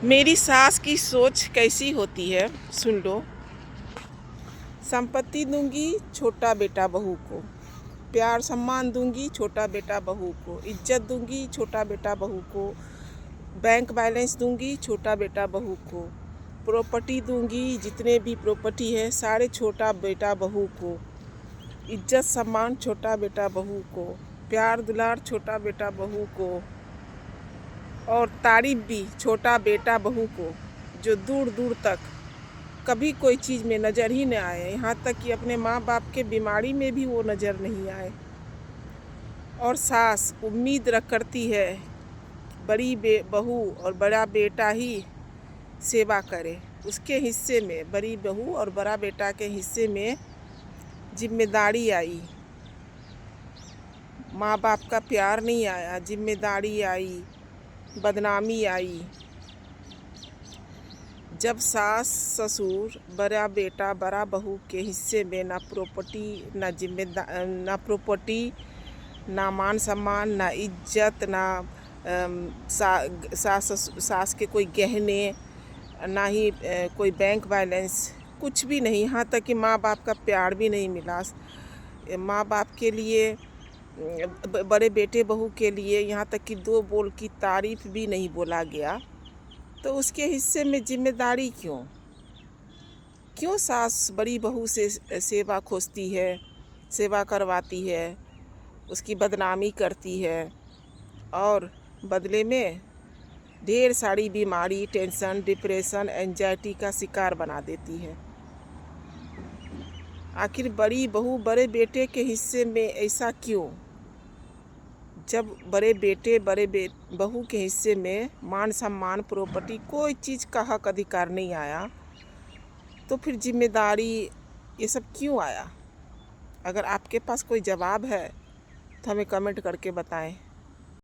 मेरी सास की सोच कैसी होती है, सुन लो। संपत्ति दूंगी छोटा बेटा बहू को, प्यार सम्मान दूंगी छोटा बेटा बहू को, इज्जत दूंगी छोटा बेटा बहू को, बैंक बैलेंस दूंगी छोटा बेटा बहू को, प्रॉपर्टी दूंगी, जितने भी प्रॉपर्टी है सारे छोटा बेटा बहू को, इज्जत सम्मान छोटा बेटा बहू को, प्यार दुलार छोटा बेटा बहू को, और तारीफ भी छोटा बेटा बहू को, जो दूर दूर तक कभी कोई चीज़ में नज़र ही न आए, यहाँ तक कि अपने माँ बाप के बीमारी में भी वो नज़र नहीं आए। और सास उम्मीद रख करती है बड़ी बहू और बड़ा बेटा ही सेवा करे, उसके हिस्से में बड़ी बहू और बड़ा बेटा के हिस्से में जिम्मेदारी आई, माँ बाप का प्यार नहीं आया, जिम्मेदारी आई, बदनामी आई। जब सास ससुर बड़ा बेटा बड़ा बहू के हिस्से में ना प्रॉपर्टी ना जिम्मेदार ना प्रॉपर्टी ना मान सम्मान ना इज्जत ना सास के कोई गहने ना ही कोई बैंक बैलेंस, कुछ भी नहीं। यहाँ तक कि माँ बाप का प्यार भी नहीं मिला। माँ बाप के लिए बड़े बेटे बहू के लिए यहाँ तक कि दो बोल की तारीफ भी नहीं बोला गया, तो उसके हिस्से में जिम्मेदारी क्यों सास बड़ी बहू से सेवा खोजती है, सेवा करवाती है, उसकी बदनामी करती है और बदले में ढेर सारी बीमारी, टेंशन, डिप्रेशन, एंजाइटी का शिकार बना देती है। आखिर बड़ी बहू बड़े बेटे के हिस्से में ऐसा क्यों? जब बड़े बेटे बहू के हिस्से में मान सम्मान प्रॉपर्टी कोई चीज़ का हक अधिकार नहीं आया, तो फिर जिम्मेदारी ये सब क्यों आया? अगर आपके पास कोई जवाब है तो हमें कमेंट करके बताएं।